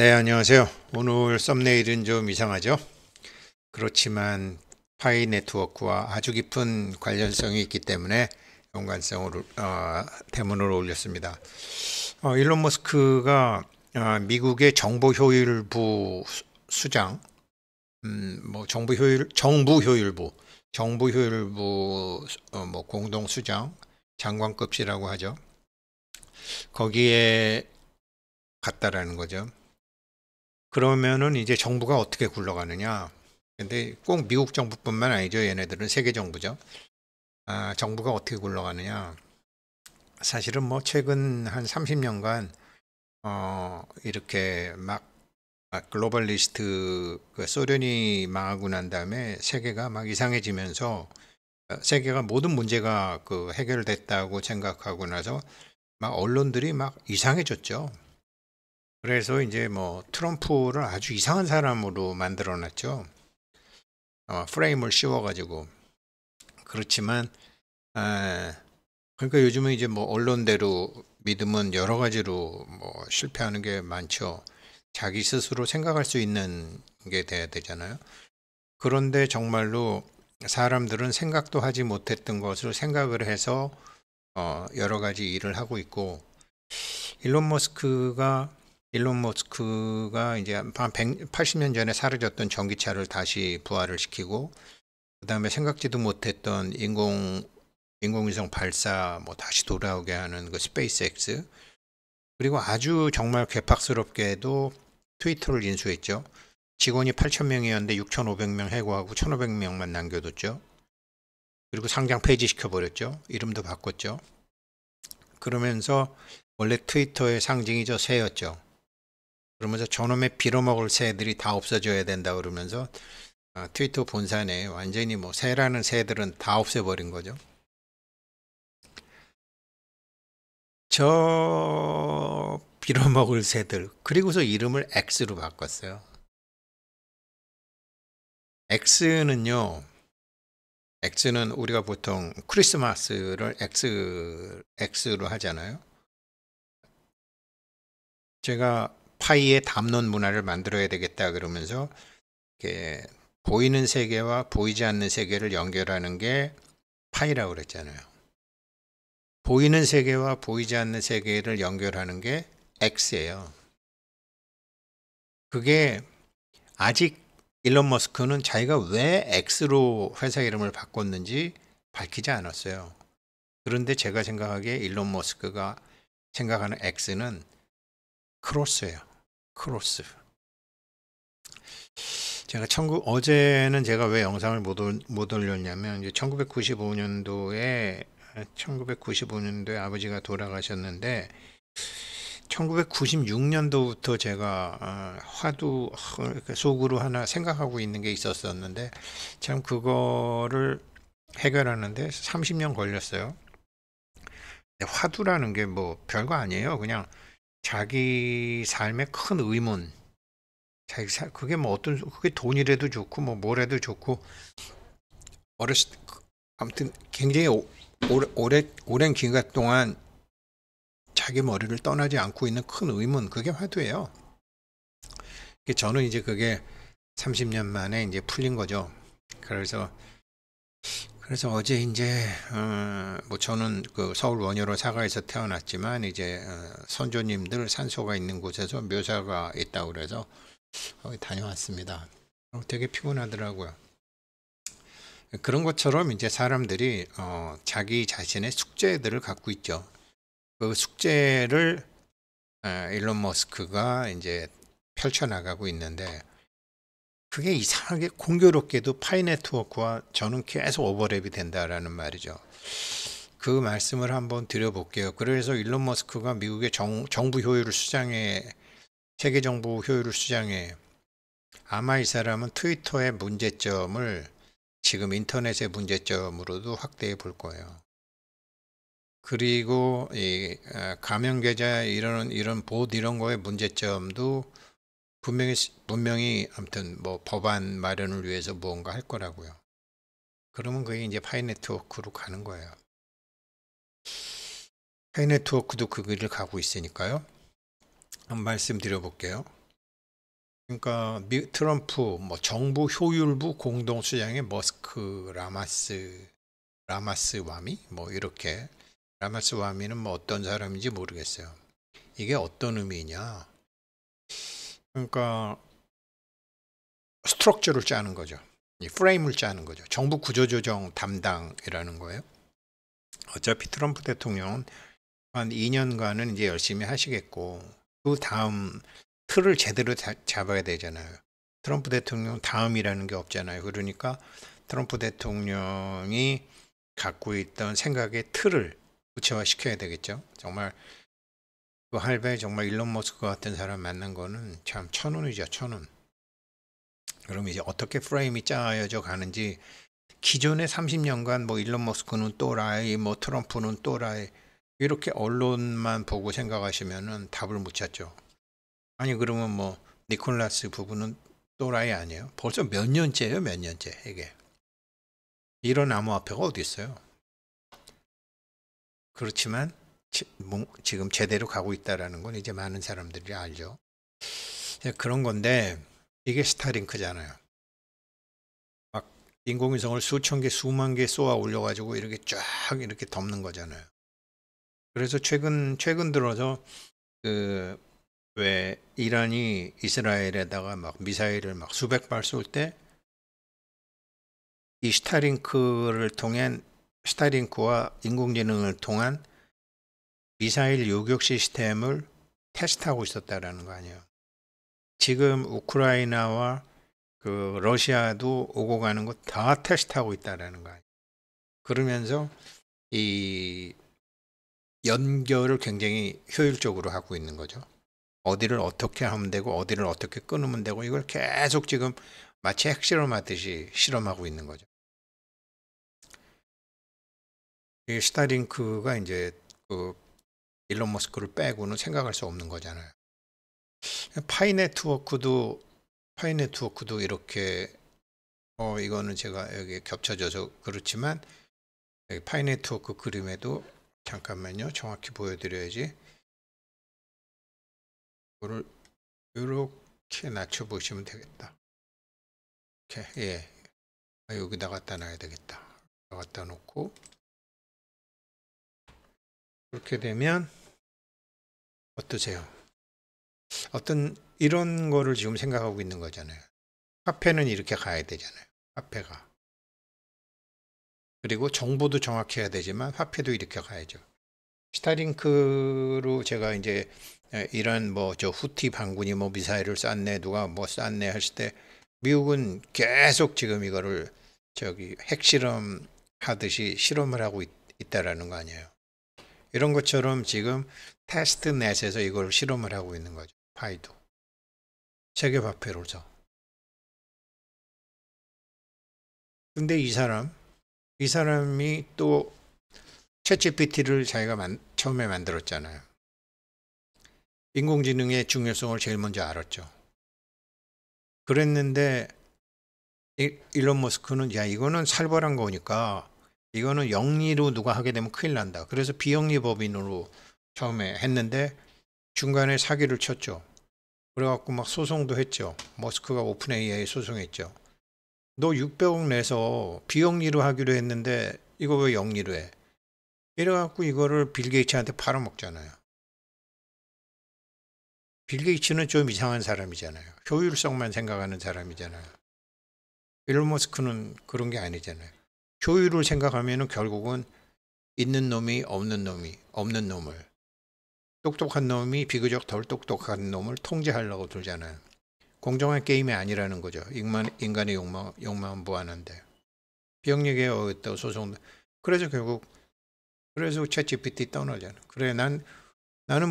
네, 안녕하세요. 오늘 썸네일은 좀 이상하죠? 그렇지만 파이 네트워크와 아주 깊은 관련성이 있기 때문에 연관성을 대문을 올렸습니다. 일론 머스크가 미국의 정보 효율부 수장, 뭐 정부 효율부 뭐 공동 수장, 장관급이라고 하죠. 거기에 갔다라는 거죠. 그러면은 이제 정부가 어떻게 굴러가느냐? 근데 꼭 미국 정부뿐만 아니죠. 얘네들은 세계 정부죠. 정부가 어떻게 굴러가느냐? 사실은 뭐 최근 한 30년간 이렇게 막 글로벌리스트 그 소련이 망하고 난 다음에 세계가 막 이상해지면서 세계가 모든 문제가 그 해결됐다고 생각하고 나서 막 언론들이 막 이상해졌죠. 그래서 이제 뭐 트럼프를 아주 이상한 사람으로 만들어 놨죠. 프레임을 씌워가지고. 그렇지만, 그러니까 요즘은 이제 뭐 언론대로 믿으면 여러 가지로 뭐 실패하는 게 많죠. 자기 스스로 생각할 수 있는 게 돼야 되잖아요. 그런데 정말로 사람들은 생각도 하지 못했던 것을 생각을 해서 여러 가지 일을 하고 있고, 일론 머스크가 일론 머스크가 이제 한 180년 전에 사라졌던 전기차를 다시 부활을 시키고, 그다음에 생각지도 못했던 인공위성 발사 뭐 다시 돌아오게 하는 그 스페이스X, 그리고 아주 정말 괴팍스럽게도 트위터를 인수했죠. 직원이 8,000명이었는데 6,500명 해고하고 1,500명만 남겨뒀죠. 그리고 상장 폐지시켜버렸죠. 이름도 바꿨죠. 그러면서 원래 트위터의 상징이 저 새였죠. 그러면서 저놈의 빌어먹을 새들이 다 없어져야 된다 그러면서 트위터 본사 내에 완전히 뭐 새라는 새들은 다 없애버린 거죠. 저 빌어먹을 새들. 그리고서 이름을 X로 바꿨어요. X는요, X는 우리가 보통 크리스마스를 X로 하잖아요. 제가 파이의 담론 문화를 만들어야 되겠다 그러면서 이렇게 보이는 세계와 보이지 않는 세계를 연결하는 게 파이라고 그랬잖아요. 보이는 세계와 보이지 않는 세계를 연결하는 게 X예요. 그게 아직 일론 머스크는 자기가 왜 X로 회사 이름을 바꿨는지 밝히지 않았어요. 그런데 제가 생각하기에 일론 머스크가 생각하는 X는 크로스예요. 크로스. 어제는 제가 왜 영상을 못 올렸냐면, 이제 1995년도에 아버지가 돌아가셨는데, 1996년도부터 제가 화두 속으로 하나 생각하고 있는 게 있었었는데, 참 그거를 해결하는데 30년 걸렸어요. 화두라는 게 뭐 별거 아니에요. 그냥 자기 삶의 큰 의문, 그게 뭐 그게 돈이라도 좋고 뭐 뭐라도 좋고, 어렸을 아무튼 굉장히 오랜 기간 동안 자기 머리를 떠나지 않고 있는 큰 의문, 그게 화두예요. 저는 이제 그게 30년 만에 이제 풀린 거죠. 그래서 어제 이제 뭐 저는 그 서울 원효로 사가에서 태어났지만, 이제 선조님들 산소가 있는 곳에서 묘사가 있다고 그래서 거기 다녀왔습니다. 되게 피곤하더라고요. 그런 것처럼 이제 사람들이 자기 자신의 숙제들을 갖고 있죠. 그 숙제를 일론 머스크가 이제 펼쳐나가고 있는데, 그게 이상하게 공교롭게도 파이 네트워크와 저는 계속 오버랩이 된다라는 말이죠. 그 말씀을 한번 드려볼게요. 그래서 일론 머스크가 미국의 정부 효율을 수장해, 세계 정부 효율을 수장해. 아마 이 사람은 트위터의 문제점을 지금 인터넷의 문제점으로도 확대해 볼 거예요. 그리고 이 가명 계좌 이런 봇 이런 거의 문제점도 분명히 아무튼 뭐 법안 마련을 위해서 무언가 할 거라고요. 그러면 그게 이제 파이 네트워크로 가는 거예요. 파이 네트워크도 그 길을 가고 있으니까요. 한번 말씀드려 볼게요. 그러니까 트럼프 뭐 정부 효율부 공동수장의 머스크 라마스와미 뭐 이렇게 라마스와미는 뭐 어떤 사람인지 모르겠어요. 이게 어떤 의미냐? 그러니까 스트럭처를 짜는 거죠. 이 프레임을 짜는 거죠. 정부 구조조정 담당이라는 거예요. 어차피 트럼프 대통령은 한 2년간은 이제 열심히 하시겠고 그 다음 틀을 제대로 잡아야 되잖아요. 트럼프 대통령 다음이라는 게 없잖아요. 그러니까 트럼프 대통령이 갖고 있던 생각의 틀을 구체화시켜야 되겠죠. 정말 그 할배 정말 일론 머스크 같은 사람 만난 거는 참 천운이죠. 천운. 그럼 이제 어떻게 프레임이 짜여져 가는지 기존의 30년간 뭐 일론 머스크는 또라이, 뭐 트럼프는 또라이 이렇게 언론만 보고 생각하시면은 답을 못 찾죠. 아니 그러면 뭐 니콜라스 부부는 또라이 아니에요? 벌써 몇 년째예요, 몇 년째 이게. 이런 암호화폐가 어디 있어요? 그렇지만 지금 제대로 가고 있다라는 건 이제 많은 사람들이 알죠. 그런 건데 이게 스타링크잖아요. 막 인공위성을 수천 개, 수만 개 쏘아 올려가지고 이렇게 쫙 이렇게 덮는 거잖아요. 그래서 최근 들어서 그 왜 이란이 이스라엘에다가 막 미사일을 막 수백 발 쏠 때 이 스타링크와 인공지능을 통한 미사일 요격 시스템을 테스트하고 있었다라는 거 아니에요. 지금 우크라이나와 그 러시아도 오고 가는 거 다 테스트하고 있다라는 거 아니에요. 그러면서 이 연결을 굉장히 효율적으로 하고 있는 거죠. 어디를 어떻게 하면 되고 어디를 어떻게 끊으면 되고 이걸 계속 지금 마치 핵실험하듯이 실험하고 있는 거죠. 이 스타링크가 이제 그 일론 머스크를 빼고는 생각할 수 없는 거잖아요. 파이 네트워크도 이렇게 이거는 제가 여기 겹쳐져서 그렇지만 여기 파이 네트워크 그림에도 잠깐만요. 정확히 보여드려야지. 이거를 이렇게 낮춰 보시면 되겠다. 이렇게 예. 여기다 갖다 놔야 되겠다. 갖다 놓고 그렇게 되면 어떠세요? 어떤 이런 거를 지금 생각하고 있는 거잖아요. 화폐는 이렇게 가야 되잖아요. 화폐가. 그리고 정보도 정확해야 되지만 화폐도 이렇게 가야죠. 스타링크로 제가 이제 이런 뭐 저 후티 반군이 뭐 미사일을 쐈네 누가 뭐 쐈네 했을 때 미국은 계속 지금 이거를 저기 핵실험 하듯이 실험을 하고 있다라는 거 아니에요. 이런 것처럼 지금 테스트넷에서 이걸 실험을 하고 있는 거죠. 파이도 세계 화폐로서. 근데 이 사람이 또 챗GPT를 자기가 처음에 만들었잖아요. 인공지능의 중요성을 제일 먼저 알았죠. 그랬는데 일론 머스크는 야 이거는 살벌한 거니까 이거는 영리로 누가 하게 되면 큰일 난다. 그래서 비영리 법인으로 처음에 했는데 중간에 사기를 쳤죠. 그래갖고 막 소송도 했죠. 머스크가 오픈 AI 소송했죠. 너 600억 내서 비영리로 하기로 했는데 이거 왜 영리로 해? 이래갖고 이거를 빌 게이츠한테 팔아먹잖아요. 빌 게이츠는 좀 이상한 사람이잖아요. 효율성만 생각하는 사람이잖아요. 일론 머스크는 그런 게 아니잖아요. 효율을 생각하면은 결국은 있는 놈이 없는 놈을 똑똑한 놈이 비교적 덜 똑똑한 놈을 통제하려고 들잖아요. 공정한 게임이 아니라는 거죠. 인간의 욕망은 무한한데 비영리계 어떤 소송 그래서 결국 챗GPT 떠나잖아. 그래 나는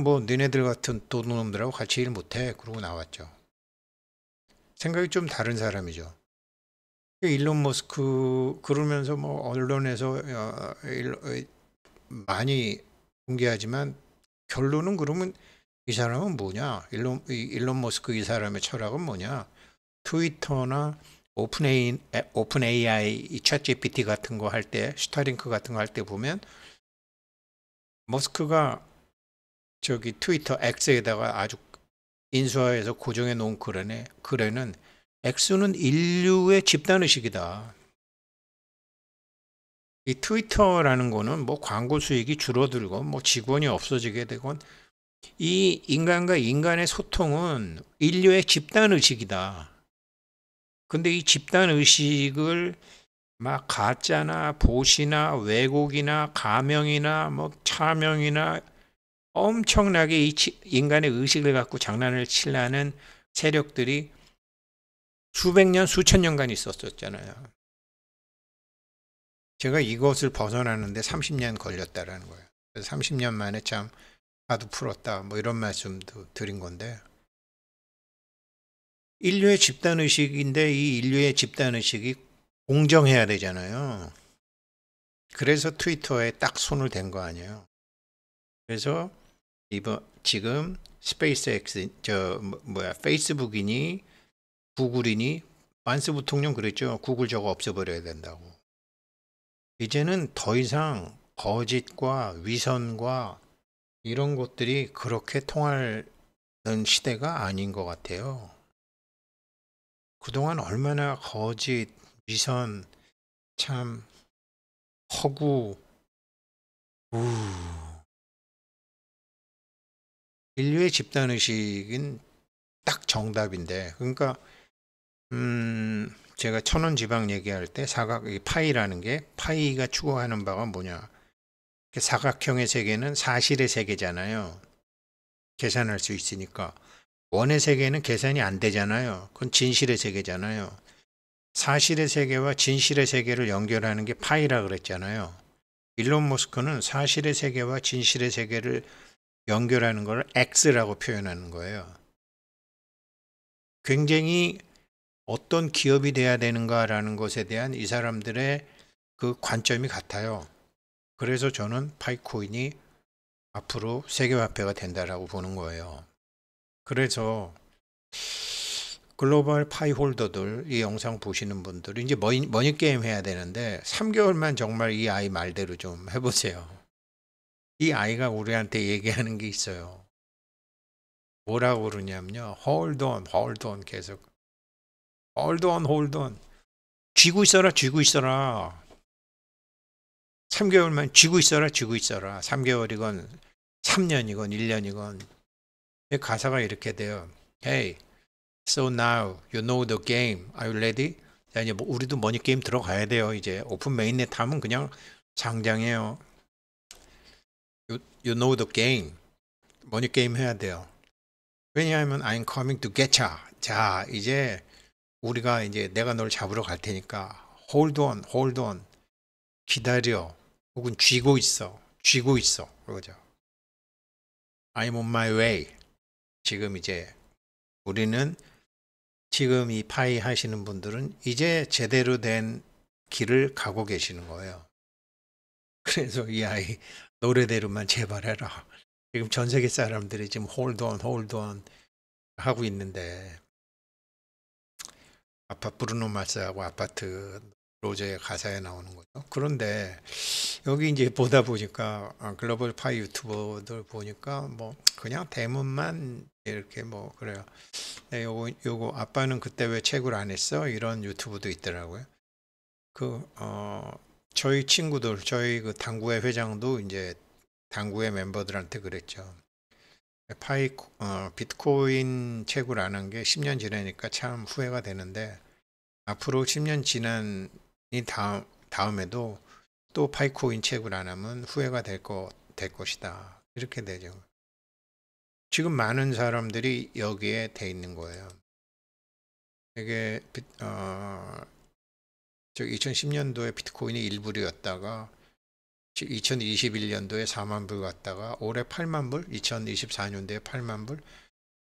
뭐 너네들 같은 도둑놈들하고 같이 일 못해. 그러고 나왔죠. 생각이 좀 다른 사람이죠. 일론 머스크 그러면서 뭐 언론에서 많이 공개하지만 결론은 그러면 이 사람은 뭐냐? 일론 머스크 이 사람의 철학은 뭐냐? 트위터나 오픈 AI 챗GPT 같은 거 할 때, 스타링크 같은 거 할 때 보면 머스크가 저기 트위터 X에다가 아주 인수하에서 고정해 놓은 글에는 X는 인류의 집단의식이다. 이 트위터라는 거는 뭐 광고 수익이 줄어들고 뭐 직원이 없어지게 되건 이 인간과 인간의 소통은 인류의 집단의식이다. 근데 이 집단의식을 막 가짜나 보시나 왜곡이나 가명이나 뭐 차명이나 엄청나게 인간의 의식을 갖고 장난을 치려는 세력들이 수백 년, 수천 년간 있었었잖아요. 제가 이것을 벗어나는데 30년 걸렸다라는 거예요. 그래서 30년 만에 참 하도 풀었다. 뭐 이런 말씀도 드린 건데. 인류의 집단의식인데 이 인류의 집단의식이 공정해야 되잖아요. 그래서 트위터에 딱 손을 댄 거 아니에요. 그래서 지금 스페이스X 페이스북이니 구글이니 반스 부통령 그랬죠. 구글 저거 없애버려야 된다고. 이제는 더 이상 거짓과 위선과 이런 것들이 그렇게 통하는 시대가 아닌 것 같아요. 그동안 얼마나 거짓, 위선, 참 허구, 인류의 집단의식은 딱 정답인데, 그러니까 제가 천원 지방 얘기할 때 파이라는 게 파이가 추구하는 바가 뭐냐? 사각형의 세계는 사실의 세계잖아요. 계산할 수 있으니까. 원의 세계는 계산이 안 되잖아요. 그건 진실의 세계잖아요. 사실의 세계와 진실의 세계를 연결하는 게 파이라 그랬잖아요. 일론 머스크는 사실의 세계와 진실의 세계를 연결하는 걸 X라고 표현하는 거예요. 굉장히 어떤 기업이 돼야 되는가라는 것에 대한 이 사람들의 그 관점이 같아요. 그래서 저는 파이코인이 앞으로 세계화폐가 된다라고 보는 거예요. 그래서 글로벌 파이 홀더들, 이 영상 보시는 분들 이제 머니게임 해야 되는데 3개월만 정말 이 아이 말대로 좀 해보세요. 이 아이가 우리한테 얘기하는 게 있어요. 뭐라고 그러냐면요. hold on 계속 hold on 쥐고 있어라 3개월만 쥐고 있어라 3개월이건 3년이건 1년이건 가사가 이렇게 돼요. Hey, so now you know the game. Are you ready? 자, 이제 우리도 머니게임 들어가야 돼요. 이제 오픈 메인넷 하면 그냥 장장해요. You know the game. 머니게임 해야 돼요. 왜냐하면 I'm coming to get ya. 자, 이제 우리가 이제 내가 널 잡으러 갈 테니까 hold on. 기다려. 혹은 쥐고 있어. 그거죠. I'm on my way. 지금 이제 우리는 지금 이 파이 하시는 분들은 이제 제대로 된 길을 가고 계시는 거예요. 그래서 이 아이 노래대로만 제발 해라. 지금 전 세계 사람들이 지금 hold on 하고 있는데 브루노 마스하고 아파트 로제의 가사에 나오는 거죠. 그런데 여기 이제 보다 보니까 글로벌 파이 유튜버들 보니까 뭐 그냥 대문만 이렇게 뭐 그래요. 네, 요거 아빠는 그때 왜 채굴 안 했어? 이런 유튜브도 있더라고요. 저희 친구들, 저희 그 당구회 회장도 이제 당구회 멤버들한테 그랬죠. 비트코인 채굴 안 한 게 10년 지나니까 참 후회가 되는데 앞으로 10년 지난 다음에도 또 파이코인 채굴 안 하면 후회가 될 것이다. 이렇게 되죠. 지금 많은 사람들이 여기에 돼 있는 거예요. 이게 2010년도에 비트코인이 1불이었다가 2021년도에 4만 불 갔다가 올해 8만 불, 2024년도에 8만 불,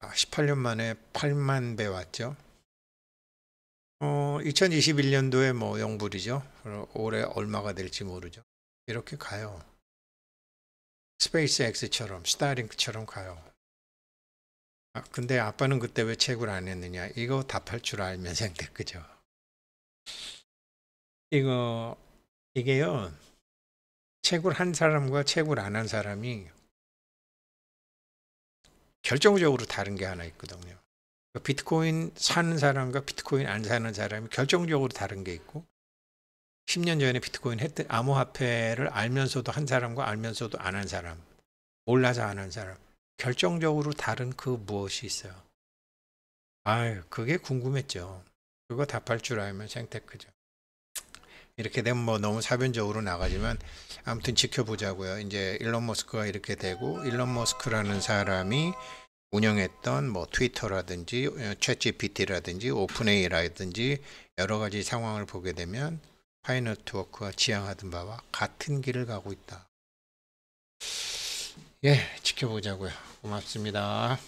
18년 만에 8만 배 왔죠. 2021년도에 뭐 0불이죠. 올해 얼마가 될지 모르죠. 이렇게 가요. 스페이스X처럼, 스타링크처럼 가요. 근데 아빠는 그때 왜 채굴 안 했느냐? 이거 답할 줄 알면 생각 그죠? 이게요. 채굴 한 사람과 채굴 안 한 사람이 결정적으로 다른 게 하나 있거든요. 비트코인 사는 사람과 비트코인 안 사는 사람이 결정적으로 다른 게 있고 10년 전에 비트코인 했던 암호화폐를 알면서도 한 사람과 알면서도 안 한 사람, 몰라서 안 한 사람, 결정적으로 다른 그 무엇이 있어요. 아유, 그게 궁금했죠. 그거 답할 줄 알면 생테크죠. 이렇게 되면 뭐 너무 사변적으로 나가지만 아무튼 지켜보자고요. 이제 일론 머스크가 이렇게 되고 일론 머스크라는 사람이 운영했던 뭐 트위터라든지 챗 GPT라든지 오픈AI라든지 여러 가지 상황을 보게 되면 파이네트워크가 지향하던 바와 같은 길을 가고 있다. 예, 지켜보자고요. 고맙습니다.